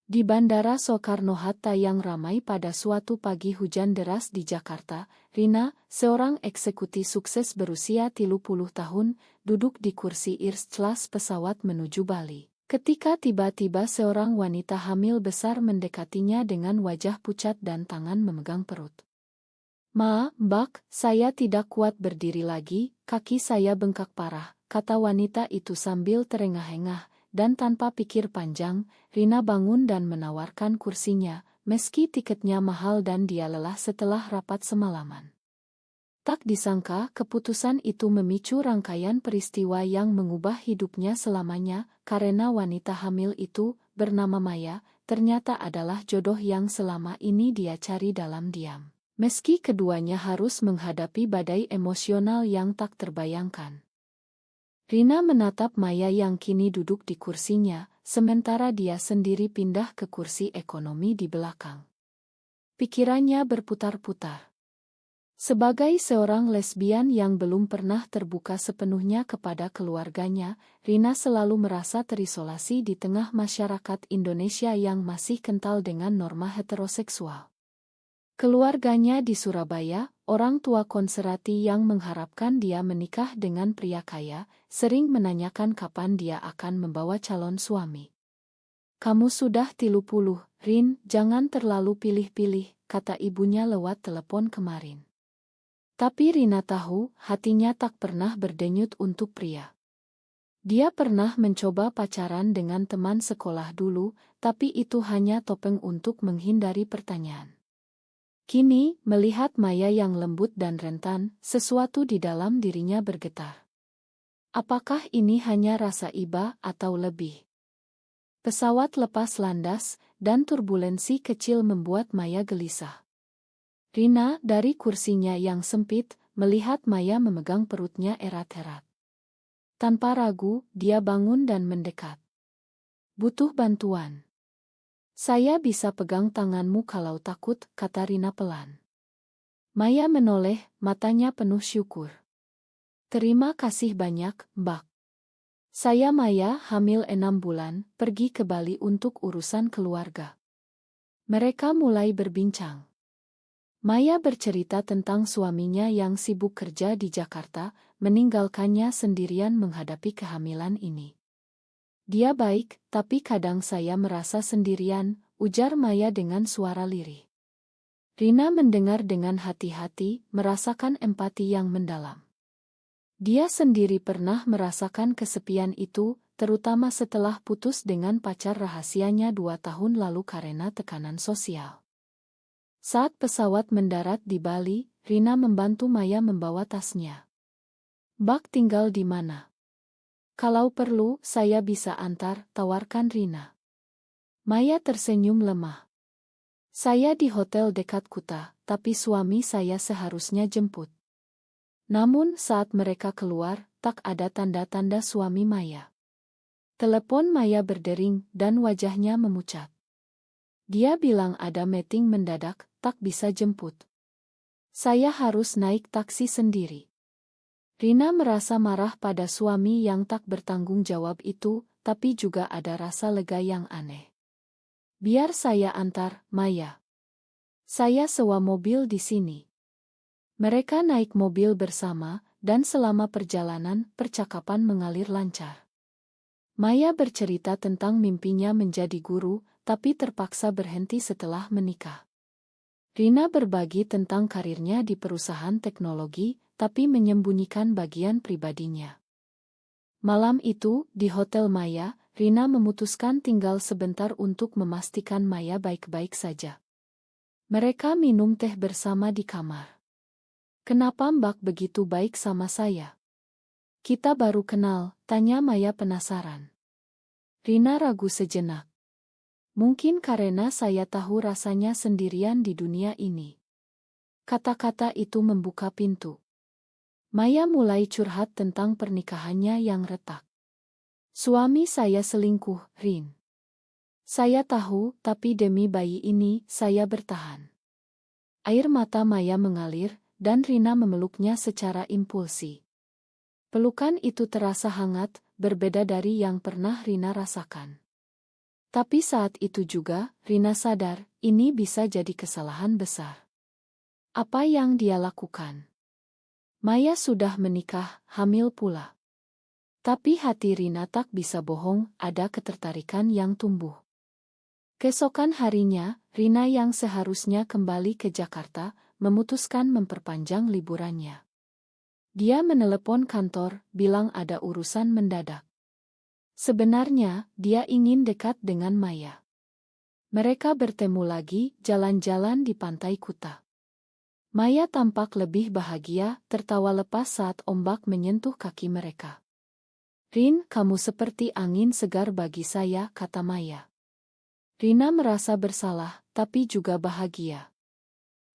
Di Bandara Soekarno-Hatta yang ramai pada suatu pagi hujan deras di Jakarta, Rina, seorang eksekutif sukses berusia 30 tahun, duduk di kursi first class pesawat menuju Bali. Ketika tiba-tiba seorang wanita hamil besar mendekatinya dengan wajah pucat dan tangan memegang perut. Mbak, saya tidak kuat berdiri lagi, kaki saya bengkak parah, kata wanita itu sambil terengah-engah. Dan tanpa pikir panjang, Rina bangun dan menawarkan kursinya, meski tiketnya mahal dan dia lelah setelah rapat semalaman. Tak disangka, keputusan itu memicu rangkaian peristiwa yang mengubah hidupnya selamanya, karena wanita hamil itu, bernama Maya, ternyata adalah jodoh yang selama ini dia cari dalam diam. Meski keduanya harus menghadapi badai emosional yang tak terbayangkan. Rina menatap Maya yang kini duduk di kursinya, sementara dia sendiri pindah ke kursi ekonomi di belakang. Pikirannya berputar-putar. Sebagai seorang lesbian yang belum pernah terbuka sepenuhnya kepada keluarganya, Rina selalu merasa terisolasi di tengah masyarakat Indonesia yang masih kental dengan norma heteroseksual. Keluarganya di Surabaya, orang tua konservatif yang mengharapkan dia menikah dengan pria kaya, sering menanyakan kapan dia akan membawa calon suami. Kamu sudah 30, Rin, jangan terlalu pilih-pilih, kata ibunya lewat telepon kemarin. Tapi Rina tahu, hatinya tak pernah berdenyut untuk pria. Dia pernah mencoba pacaran dengan teman sekolah dulu, tapi itu hanya topeng untuk menghindari pertanyaan. Kini, melihat Maya yang lembut dan rentan, sesuatu di dalam dirinya bergetar. Apakah ini hanya rasa iba atau lebih? Pesawat lepas landas, dan turbulensi kecil membuat Maya gelisah. Rina, dari kursinya yang sempit, melihat Maya memegang perutnya erat-erat. Tanpa ragu, dia bangun dan mendekat. Butuh bantuan. Saya bisa pegang tanganmu kalau takut, kata Rina pelan. Maya menoleh, matanya penuh syukur. Terima kasih banyak, Mbak. Saya Maya, hamil 6 bulan, pergi ke Bali untuk urusan keluarga. Mereka mulai berbincang. Maya bercerita tentang suaminya yang sibuk kerja di Jakarta, meninggalkannya sendirian menghadapi kehamilan ini. Dia baik, tapi kadang saya merasa sendirian, ujar Maya dengan suara lirih. Rina mendengar dengan hati-hati, merasakan empati yang mendalam. Dia sendiri pernah merasakan kesepian itu, terutama setelah putus dengan pacar rahasianya 2 tahun lalu karena tekanan sosial. Saat pesawat mendarat di Bali, Rina membantu Maya membawa tasnya. Mbak tinggal di mana? Kalau perlu, saya bisa antar, tawarkan Rina. Maya tersenyum lemah. Saya di hotel dekat Kuta, tapi suami saya seharusnya jemput. Namun saat mereka keluar, tak ada tanda-tanda suami Maya. Telepon Maya berdering dan wajahnya memucat. Dia bilang ada meeting mendadak, tak bisa jemput. Saya harus naik taksi sendiri. Rina merasa marah pada suami yang tak bertanggung jawab itu, tapi juga ada rasa lega yang aneh. Biar saya antar, Maya. Saya sewa mobil di sini. Mereka naik mobil bersama, dan selama perjalanan, percakapan mengalir lancar. Maya bercerita tentang mimpinya menjadi guru, tapi terpaksa berhenti setelah menikah. Rina berbagi tentang karirnya di perusahaan teknologi, tapi menyembunyikan bagian pribadinya. Malam itu, di Hotel Maya, Rina memutuskan tinggal sebentar untuk memastikan Maya baik-baik saja. Mereka minum teh bersama di kamar. Kenapa Mbak begitu baik sama saya? Kita baru kenal, tanya Maya penasaran. Rina ragu sejenak. Mungkin karena saya tahu rasanya sendirian di dunia ini. Kata-kata itu membuka pintu. Maya mulai curhat tentang pernikahannya yang retak. Suami saya selingkuh, Rin. Saya tahu, tapi demi bayi ini, saya bertahan. Air mata Maya mengalir, dan Rina memeluknya secara impulsi. Pelukan itu terasa hangat, berbeda dari yang pernah Rina rasakan. Tapi saat itu juga, Rina sadar, ini bisa jadi kesalahan besar. Apa yang dia lakukan? Maya sudah menikah, hamil pula. Tapi hati Rina tak bisa bohong, ada ketertarikan yang tumbuh. Keesokan harinya, Rina yang seharusnya kembali ke Jakarta, memutuskan memperpanjang liburannya. Dia menelepon kantor, bilang ada urusan mendadak. Sebenarnya, dia ingin dekat dengan Maya. Mereka bertemu lagi, jalan-jalan di pantai Kuta. Maya tampak lebih bahagia, tertawa lepas saat ombak menyentuh kaki mereka. "Rin, kamu seperti angin segar bagi saya," kata Maya. Rina merasa bersalah, tapi juga bahagia.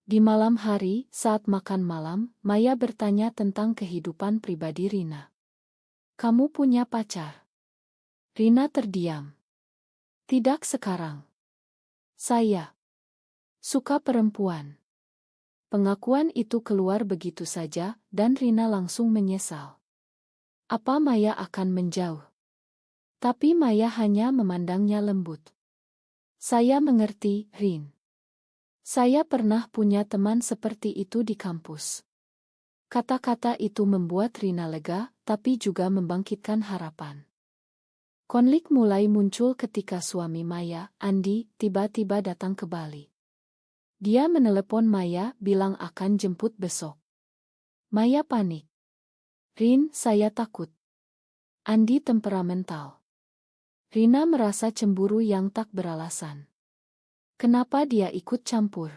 Di malam hari, saat makan malam, Maya bertanya tentang kehidupan pribadi Rina. "Kamu punya pacar?" Rina terdiam. "Tidak sekarang. Saya suka perempuan." Pengakuan itu keluar begitu saja, dan Rina langsung menyesal. Apa Maya akan menjauh? Tapi Maya hanya memandangnya lembut. "Saya mengerti, Rin. Saya pernah punya teman seperti itu di kampus." Kata-kata itu membuat Rina lega, tapi juga membangkitkan harapan. Konflik mulai muncul ketika suami Maya, Andi, tiba-tiba datang ke Bali. Dia menelepon Maya, bilang akan jemput besok. Maya panik. "Rin, saya takut." Andi temperamental. Rina merasa cemburu yang tak beralasan. Kenapa dia ikut campur?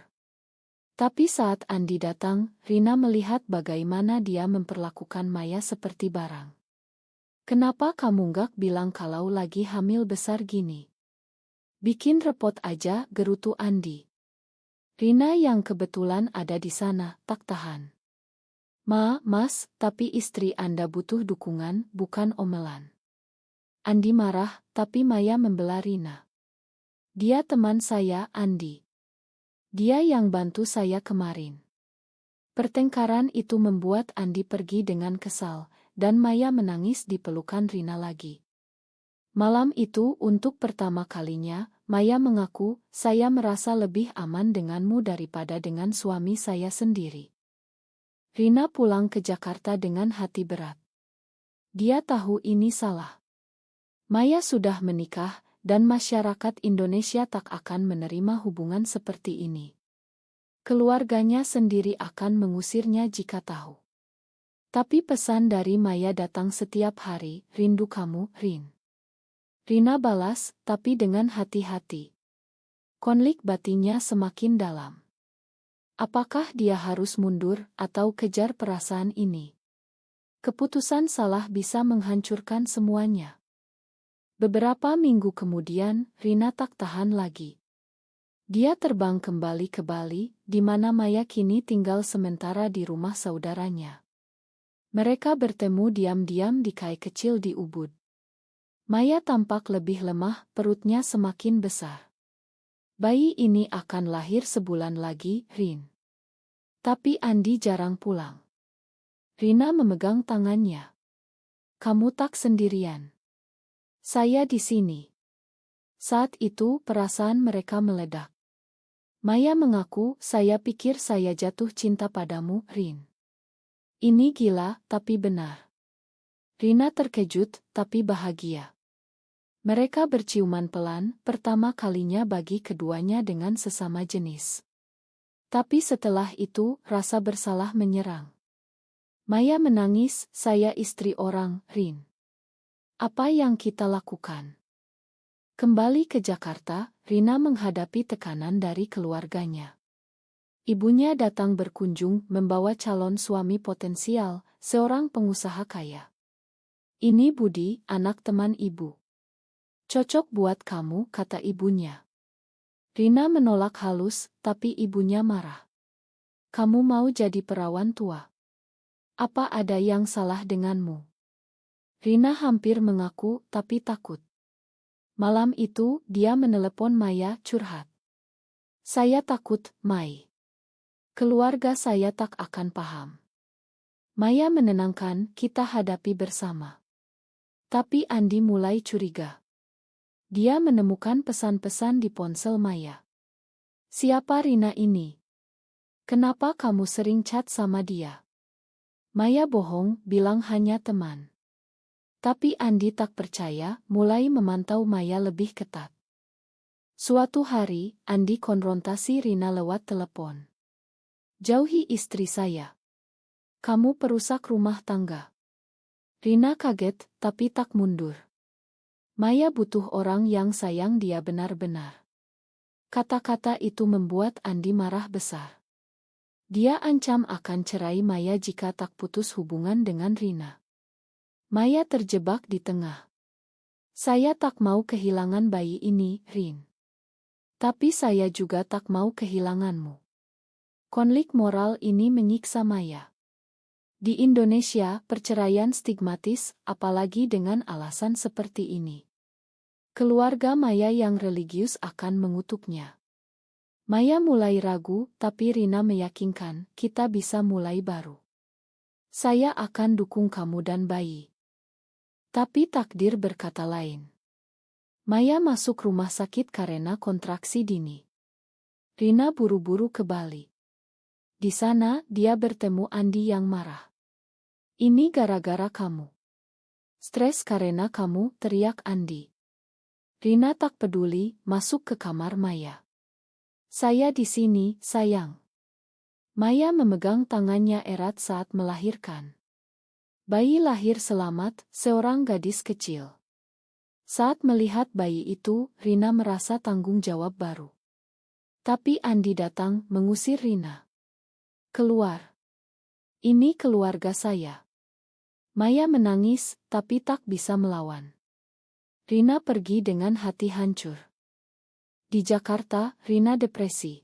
Tapi saat Andi datang, Rina melihat bagaimana dia memperlakukan Maya seperti barang. "Kenapa kamu nggak bilang kalau lagi hamil besar gini? Bikin repot aja," gerutu Andi. Rina yang kebetulan ada di sana, tak tahan. Mas, tapi istri Anda butuh dukungan, bukan omelan." Andi marah, tapi Maya membela Rina. "Dia teman saya, Andi. Dia yang bantu saya kemarin." Pertengkaran itu membuat Andi pergi dengan kesal, dan Maya menangis di pelukan Rina lagi. Malam itu, untuk pertama kalinya, Maya mengaku, "Saya merasa lebih aman denganmu daripada dengan suami saya sendiri." Rina pulang ke Jakarta dengan hati berat. Dia tahu ini salah. Maya sudah menikah, dan masyarakat Indonesia tak akan menerima hubungan seperti ini. Keluarganya sendiri akan mengusirnya jika tahu. Tapi pesan dari Maya datang setiap hari, "Rindu kamu, Rin." Rina balas, tapi dengan hati-hati. Konflik batinnya semakin dalam. Apakah dia harus mundur atau kejar perasaan ini? Keputusan salah bisa menghancurkan semuanya. Beberapa minggu kemudian, Rina tak tahan lagi. Dia terbang kembali ke Bali, di mana Maya kini tinggal sementara di rumah saudaranya. Mereka bertemu diam-diam di kai kecil di Ubud. Maya tampak lebih lemah, perutnya semakin besar. "Bayi ini akan lahir sebulan lagi, Rin." Tapi Andi jarang pulang. Rina memegang tangannya. "Kamu tak sendirian. Saya di sini." Saat itu perasaan mereka meledak. Maya mengaku, "Saya pikir saya jatuh cinta padamu, Rin." Ini gila, tapi benar. Rina terkejut, tapi bahagia. Mereka berciuman pelan, pertama kalinya bagi keduanya dengan sesama jenis. Tapi setelah itu, rasa bersalah menyerang. Maya menangis, "Saya istri orang, Rin. Apa yang kita lakukan?" Kembali ke Jakarta, Rina menghadapi tekanan dari keluarganya. Ibunya datang berkunjung membawa calon suami potensial, seorang pengusaha kaya. "Ini Budi, anak teman ibu. Cocok buat kamu," kata ibunya. Rina menolak halus, tapi ibunya marah. "Kamu mau jadi perawan tua? Apa ada yang salah denganmu?" Rina hampir mengaku, tapi takut. Malam itu, dia menelepon Maya curhat. "Saya takut, Mai. Keluarga saya tak akan paham." Maya menenangkan, "Kita hadapi bersama." Tapi Andi mulai curiga. Dia menemukan pesan-pesan di ponsel Maya. Siapa Rina ini? Kenapa kamu sering chat sama dia? Maya bohong, bilang hanya teman. Tapi Andi tak percaya, mulai memantau Maya lebih ketat. Suatu hari, Andi konfrontasi Rina lewat telepon. Jauhi istri saya. Kamu perusak rumah tangga. Rina kaget, tapi tak mundur. Maya butuh orang yang sayang dia benar-benar. Kata-kata itu membuat Andi marah besar. Dia ancam akan cerai Maya jika tak putus hubungan dengan Rina. Maya terjebak di tengah. Saya tak mau kehilangan bayi ini, Rin. Tapi saya juga tak mau kehilanganmu. Konflik moral ini menyiksa Maya. Di Indonesia, perceraian stigmatis, apalagi dengan alasan seperti ini. Keluarga Maya yang religius akan mengutuknya. Maya mulai ragu, tapi Rina meyakinkan, kita bisa mulai baru. Saya akan dukung kamu dan bayi. Tapi takdir berkata lain. Maya masuk rumah sakit karena kontraksi dini. Rina buru-buru ke Bali. Di sana, dia bertemu Andi yang marah. Ini gara-gara kamu. Stres karena kamu, teriak Andi. Rina tak peduli, masuk ke kamar Maya. Saya di sini, sayang. Maya memegang tangannya erat saat melahirkan. Bayi lahir selamat, seorang gadis kecil. Saat melihat bayi itu, Rina merasa tanggung jawab baru. Tapi Andi datang, mengusir Rina. Keluar. Ini keluarga saya. Maya menangis, tapi tak bisa melawan. Rina pergi dengan hati hancur. Di Jakarta, Rina depresi.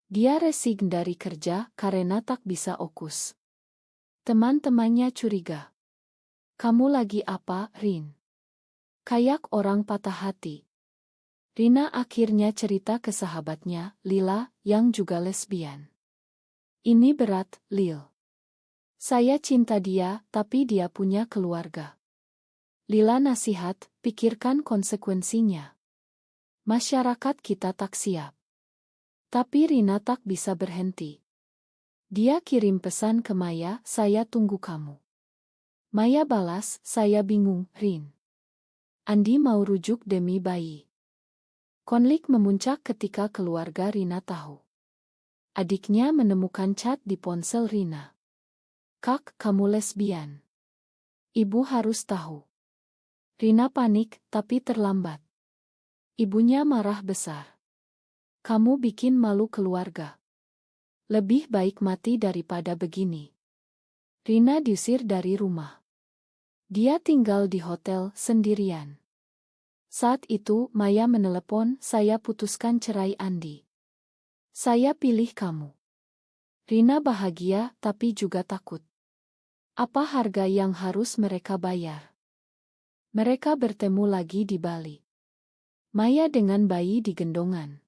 Dia resign dari kerja karena tak bisa fokus. Teman-temannya curiga. Kamu lagi apa, Rin? Kayak orang patah hati. Rina akhirnya cerita ke sahabatnya, Lila, yang juga lesbian. Ini berat, Lil. Saya cinta dia, tapi dia punya keluarga. Lila nasihat, pikirkan konsekuensinya. Masyarakat kita tak siap. Tapi Rina tak bisa berhenti. Dia kirim pesan ke Maya, saya tunggu kamu. Maya balas, saya bingung, Rin. Andi mau rujuk demi bayi. Konflik memuncak ketika keluarga Rina tahu. Adiknya menemukan chat di ponsel Rina. Kak, kamu lesbian. Ibu harus tahu. Rina panik, tapi terlambat. Ibunya marah besar. Kamu bikin malu keluarga. Lebih baik mati daripada begini. Rina diusir dari rumah. Dia tinggal di hotel sendirian. Saat itu Maya menelepon, saya putuskan cerai Andi. Saya pilih kamu. Rina bahagia tapi juga takut. Apa harga yang harus mereka bayar? Mereka bertemu lagi di Bali. Maya dengan bayi di gendongan.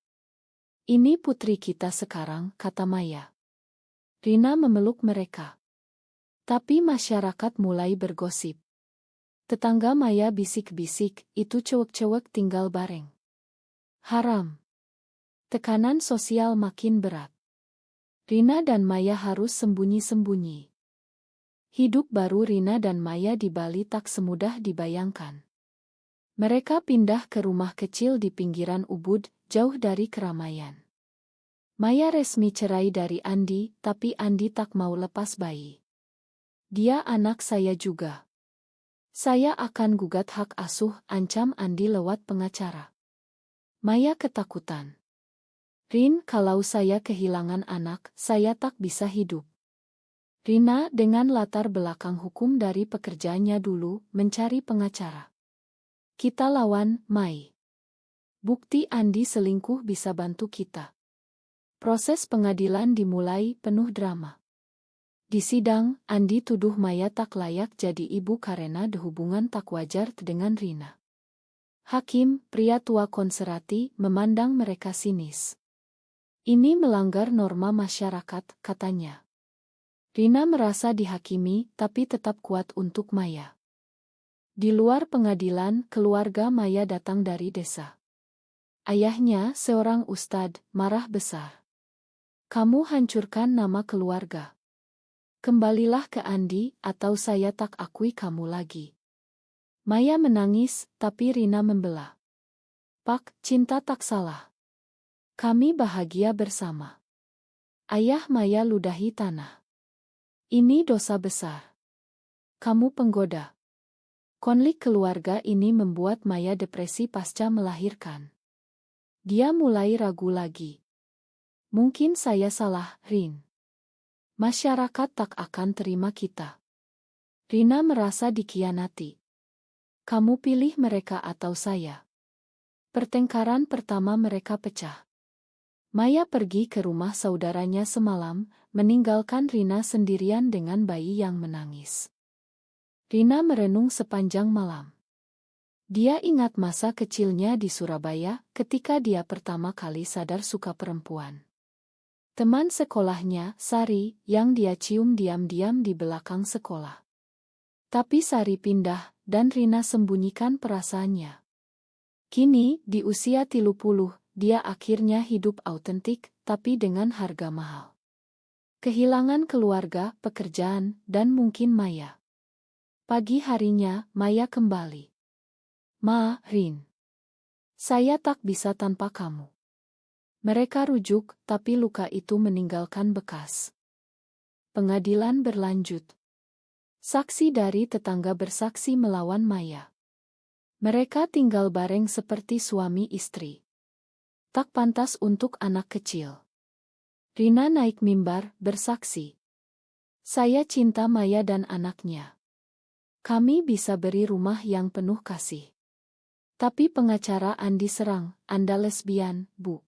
Ini putri kita sekarang, kata Maya. Rina memeluk mereka. Tapi masyarakat mulai bergosip. Tetangga Maya bisik-bisik, itu cewek-cewek tinggal bareng. Haram. Tekanan sosial makin berat. Rina dan Maya harus sembunyi-sembunyi. Hidup baru Rina dan Maya di Bali tak semudah dibayangkan. Mereka pindah ke rumah kecil di pinggiran Ubud, jauh dari keramaian. Maya resmi cerai dari Andi, tapi Andi tak mau lepas bayi. Dia anak saya juga. Saya akan gugat hak asuh, ancam Andi lewat pengacara. Maya ketakutan. Rin, kalau saya kehilangan anak, saya tak bisa hidup. Rina dengan latar belakang hukum dari pekerjaannya dulu, mencari pengacara. Kita lawan, Mai. Bukti Andi selingkuh bisa bantu kita. Proses pengadilan dimulai penuh drama. Di sidang, Andi tuduh Maya tak layak jadi ibu karena hubungan tak wajar dengan Rina. Hakim, pria tua konservatif, memandang mereka sinis. Ini melanggar norma masyarakat, katanya. Rina merasa dihakimi, tapi tetap kuat untuk Maya. Di luar pengadilan, keluarga Maya datang dari desa. Ayahnya, seorang ustadz, marah besar. Kamu hancurkan nama keluarga. Kembalilah ke Andi, atau saya tak akui kamu lagi. Maya menangis, tapi Rina membela. Pak, cinta tak salah. Kami bahagia bersama. Ayah Maya ludahi tanah. Ini dosa besar. Kamu penggoda. Konflik keluarga ini membuat Maya depresi pasca melahirkan. Dia mulai ragu lagi. Mungkin saya salah, Rin. Masyarakat tak akan terima kita. Rina merasa dikhianati. Kamu pilih mereka atau saya? Pertengkaran pertama mereka pecah. Maya pergi ke rumah saudaranya semalam, meninggalkan Rina sendirian dengan bayi yang menangis. Rina merenung sepanjang malam. Dia ingat masa kecilnya di Surabaya ketika dia pertama kali sadar suka perempuan. Teman sekolahnya, Sari, yang dia cium diam-diam di belakang sekolah. Tapi Sari pindah, dan Rina sembunyikan perasaannya. Kini, di usia 30, dia akhirnya hidup autentik, tapi dengan harga mahal. Kehilangan keluarga, pekerjaan, dan mungkin Maya. Pagi harinya, Maya kembali. Ma, Rin. Saya tak bisa tanpa kamu. Mereka rujuk, tapi luka itu meninggalkan bekas. Pengadilan berlanjut. Saksi dari tetangga bersaksi melawan Maya. Mereka tinggal bareng seperti suami istri. Tak pantas untuk anak kecil. Rina naik mimbar, bersaksi. Saya cinta Maya dan anaknya. Kami bisa beri rumah yang penuh kasih. Tapi pengacara Andi serang, Anda lesbian, Bu.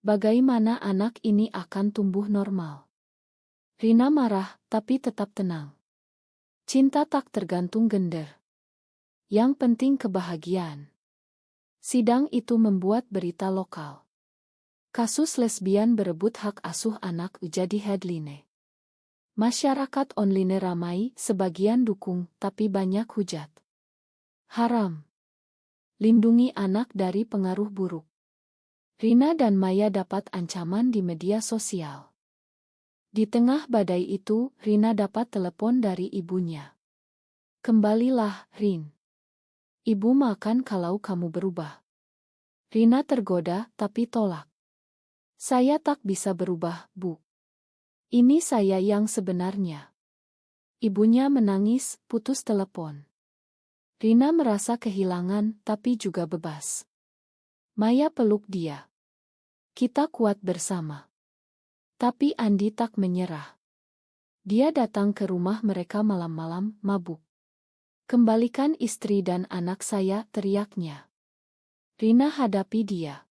Bagaimana anak ini akan tumbuh normal? Rina marah, tapi tetap tenang. Cinta tak tergantung gender. Yang penting kebahagiaan. Sidang itu membuat berita lokal. Kasus lesbian berebut hak asuh anak jadi headline. Masyarakat online ramai, sebagian dukung, tapi banyak hujat. Haram. Lindungi anak dari pengaruh buruk. Rina dan Maya dapat ancaman di media sosial. Di tengah badai itu, Rina dapat telepon dari ibunya. Kembalilah, Rin. Ibu makan kalau kamu berubah. Rina tergoda, tapi tolak. Saya tak bisa berubah, Bu. Ini saya yang sebenarnya. Ibunya menangis, putus telepon. Rina merasa kehilangan, tapi juga bebas. Maya peluk dia. Kita kuat bersama. Tapi Andi tak menyerah. Dia datang ke rumah mereka malam-malam, mabuk. Kembalikan istri dan anak saya, teriaknya. Rina hadapi dia.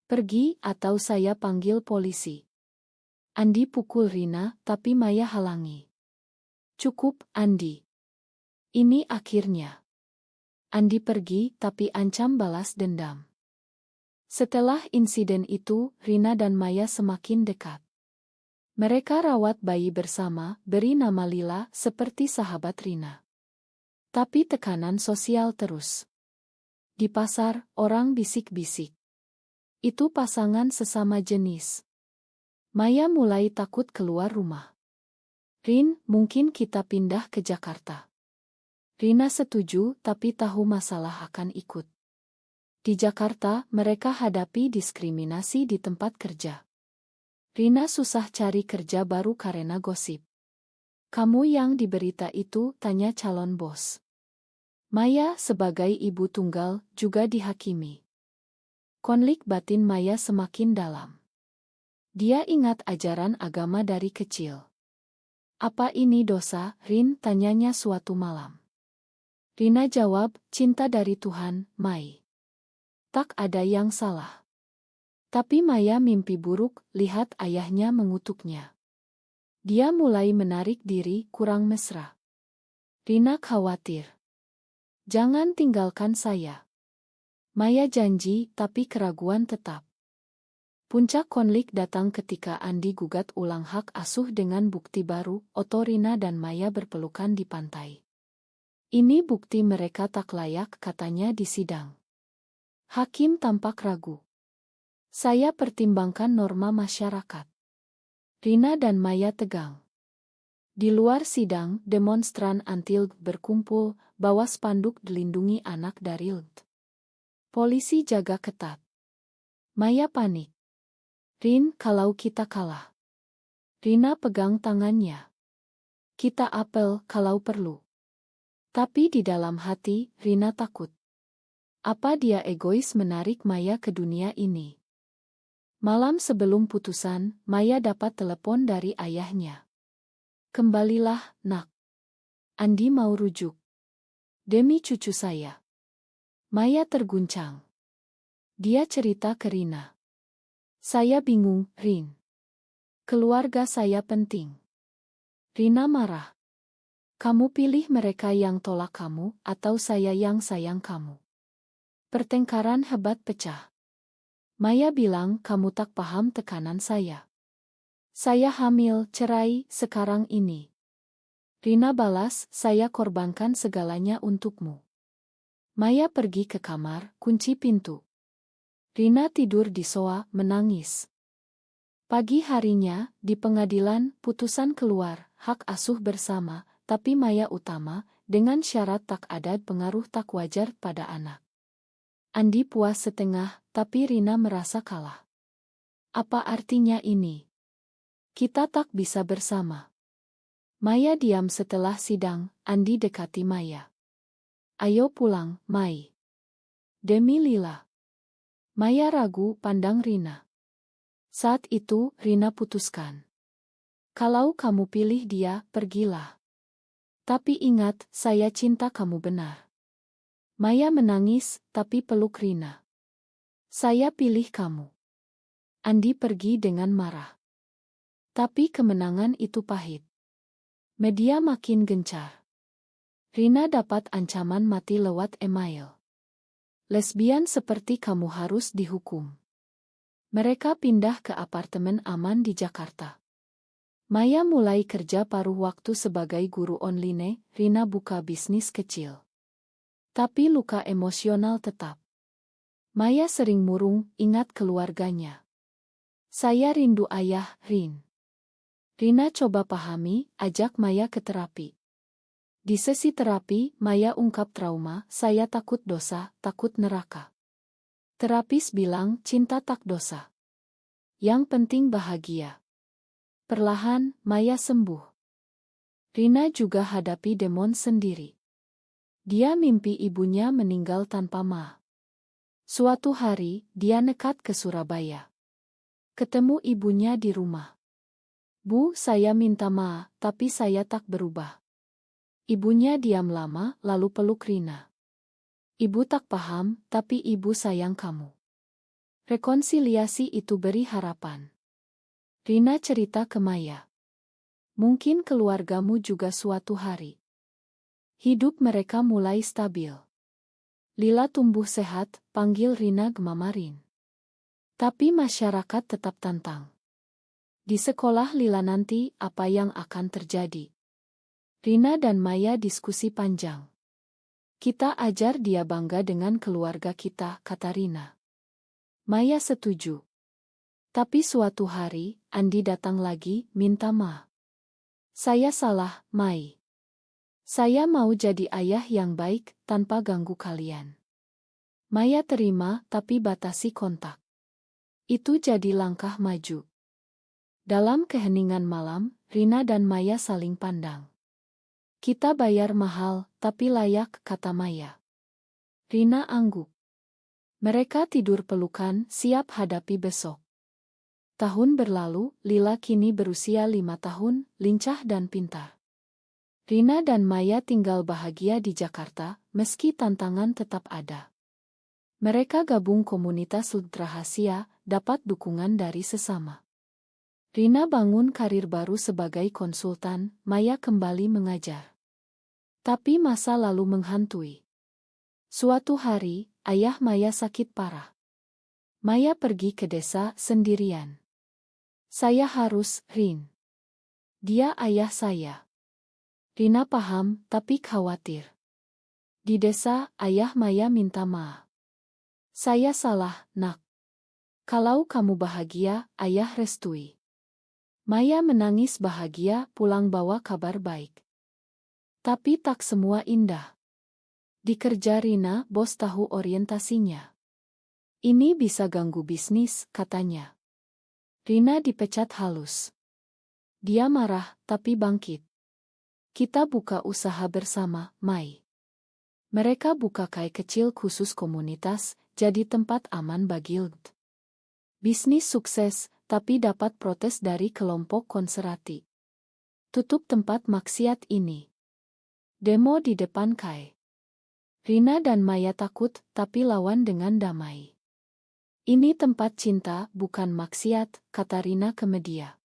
Pergi atau saya panggil polisi. Andi pukul Rina, tapi Maya halangi. Cukup, Andi. Ini akhirnya. Andi pergi, tapi ancam balas dendam. Setelah insiden itu, Rina dan Maya semakin dekat. Mereka rawat bayi bersama, beri nama Lila, seperti sahabat Rina. Tapi tekanan sosial terus. Di pasar, orang bisik-bisik. Itu pasangan sesama jenis. Maya mulai takut keluar rumah. Rin, mungkin kita pindah ke Jakarta. Rina setuju, tapi tahu masalah akan ikut. Di Jakarta, mereka hadapi diskriminasi di tempat kerja. Rina susah cari kerja baru karena gosip. Kamu yang di berita itu, tanya calon bos. Maya sebagai ibu tunggal juga dihakimi. Konflik batin Maya semakin dalam. Dia ingat ajaran agama dari kecil. Apa ini dosa, Rin? Tanyanya suatu malam. Rina jawab, cinta dari Tuhan, Mai. Tak ada yang salah. Tapi Maya mimpi buruk, lihat ayahnya mengutuknya. Dia mulai menarik diri, kurang mesra. Rina khawatir. Jangan tinggalkan saya. Maya janji, tapi keraguan tetap. Puncak konflik datang ketika Andi gugat ulang hak asuh dengan bukti baru, Oto Rina dan Maya berpelukan di pantai. Ini bukti mereka tak layak, katanya di sidang. Hakim tampak ragu. Saya pertimbangkan norma masyarakat. Rina dan Maya tegang. Di luar sidang, demonstran anti-LGBTQ berkumpul, bawa spanduk "Dilindungi anak dari LGBTQ". Polisi jaga ketat. Maya panik. Rin, kalau kita kalah. Rina pegang tangannya. Kita apel kalau perlu. Tapi di dalam hati, Rina takut. Apa dia egois menarik Maya ke dunia ini? Malam sebelum putusan, Maya dapat telepon dari ayahnya. Kembalilah, nak. Andi mau rujuk. Demi cucu saya. Maya terguncang. Dia cerita ke Rina. Saya bingung, Rin. Keluarga saya penting. Rina marah. Kamu pilih mereka yang tolak kamu, atau saya yang sayang kamu? Pertengkaran hebat pecah. Maya bilang, kamu tak paham tekanan saya. Saya hamil, cerai, sekarang ini. Rina balas, saya korbankan segalanya untukmu. Maya pergi ke kamar, kunci pintu. Rina tidur di sofa, menangis. Pagi harinya, di pengadilan, putusan keluar, hak asuh bersama, tapi Maya utama, dengan syarat tak ada pengaruh tak wajar pada anak. Andi puas setengah, tapi Rina merasa kalah. Apa artinya ini? Kita tak bisa bersama. Maya diam setelah sidang. Andi dekati Maya. Ayo pulang, Mai. Demi Lila. Maya ragu, pandang Rina. Saat itu, Rina putuskan. Kalau kamu pilih dia, pergilah. Tapi ingat, saya cinta kamu benar. Maya menangis, tapi peluk Rina. Saya pilih kamu. Andi pergi dengan marah. Tapi kemenangan itu pahit. Media makin gencar. Rina dapat ancaman mati lewat email. Lesbian seperti kamu harus dihukum. Mereka pindah ke apartemen aman di Jakarta. Maya mulai kerja paruh waktu sebagai guru online, Rina buka bisnis kecil. Tapi luka emosional tetap. Maya sering murung, ingat keluarganya. Saya rindu ayah, Rin. Rina coba pahami, ajak Maya ke terapi. Di sesi terapi, Maya ungkap trauma, saya takut dosa, takut neraka. Terapis bilang, cinta tak dosa. Yang penting bahagia. Perlahan, Maya sembuh. Rina juga hadapi demon sendiri. Dia mimpi ibunya meninggal tanpa ma. Suatu hari, dia nekat ke Surabaya. Ketemu ibunya di rumah. Bu, saya minta ma, tapi saya tak berubah. Ibunya diam lama, lalu peluk Rina. Ibu tak paham, tapi ibu sayang kamu. Rekonsiliasi itu beri harapan. Rina cerita ke Maya. Mungkin keluargamu juga suatu hari. Hidup mereka mulai stabil. Lila tumbuh sehat, panggil Rina Gemamarin. Tapi masyarakat tetap tantang. Di sekolah Lila nanti, apa yang akan terjadi? Rina dan Maya diskusi panjang. Kita ajar dia bangga dengan keluarga kita, kata Rina. Maya setuju. Tapi suatu hari, Andi datang lagi, minta ma. Saya salah, Mai. Saya mau jadi ayah yang baik, tanpa ganggu kalian. Maya terima, tapi batasi kontak. Itu jadi langkah maju. Dalam keheningan malam, Rina dan Maya saling pandang. Kita bayar mahal, tapi layak, kata Maya. Rina angguk. Mereka tidur pelukan, siap hadapi besok. Tahun berlalu, Lila kini berusia 5 tahun, lincah dan pintar. Rina dan Maya tinggal bahagia di Jakarta, meski tantangan tetap ada. Mereka gabung komunitas LGBTQ rahasia, dapat dukungan dari sesama. Rina bangun karir baru sebagai konsultan, Maya kembali mengajar. Tapi masa lalu menghantui. Suatu hari, ayah Maya sakit parah. Maya pergi ke desa sendirian. Saya harus, Rin. Dia ayah saya. Rina paham, tapi khawatir. Di desa, ayah Maya minta maaf. Saya salah, nak. Kalau kamu bahagia, ayah restui. Maya menangis bahagia pulang bawa kabar baik. Tapi tak semua indah. Di kerja Rina, bos tahu orientasinya. Ini bisa ganggu bisnis, katanya. Rina dipecat halus. Dia marah, tapi bangkit. Kita buka usaha bersama, Mai. Mereka buka kai kecil khusus komunitas, jadi tempat aman bagi LGT. Bisnis sukses, tapi dapat protes dari kelompok konservatif. Tutup tempat maksiat ini. Demo di depan kai. Rina dan Maya takut, tapi lawan dengan damai. Ini tempat cinta, bukan maksiat, kata Rina ke media.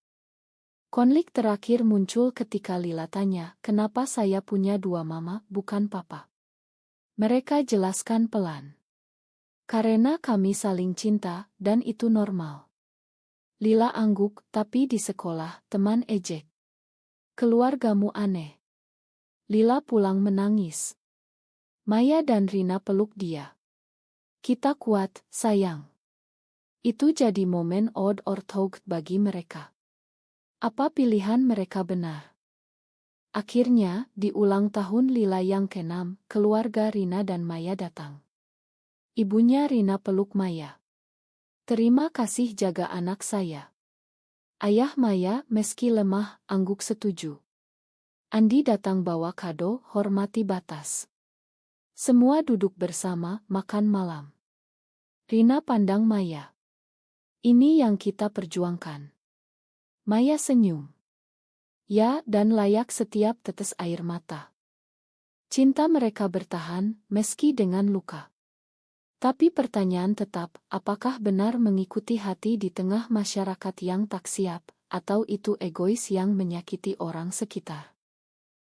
Konflik terakhir muncul ketika Lila tanya, kenapa saya punya dua mama, bukan papa. Mereka jelaskan pelan. Karena kami saling cinta, dan itu normal. Lila angguk, tapi di sekolah, teman ejek. Keluargamu aneh. Lila pulang menangis. Maya dan Rina peluk dia. Kita kuat, sayang. Itu jadi momen odd or thought bagi mereka. Apa pilihan mereka benar? Akhirnya, di ulang tahun Lila yang ke-6, keluarga Rina dan Maya datang. Ibunya Rina peluk Maya. Terima kasih jaga anak saya. Ayah Maya, meski lemah, angguk setuju. Andi datang bawa kado, hormati batas. Semua duduk bersama, makan malam. Rina pandang Maya. Ini yang kita perjuangkan. Maya senyum. Ya, dan layak setiap tetes air mata. Cinta mereka bertahan, meski dengan luka. Tapi pertanyaan tetap, apakah benar mengikuti hati di tengah masyarakat yang tak siap, atau itu egois yang menyakiti orang sekitar?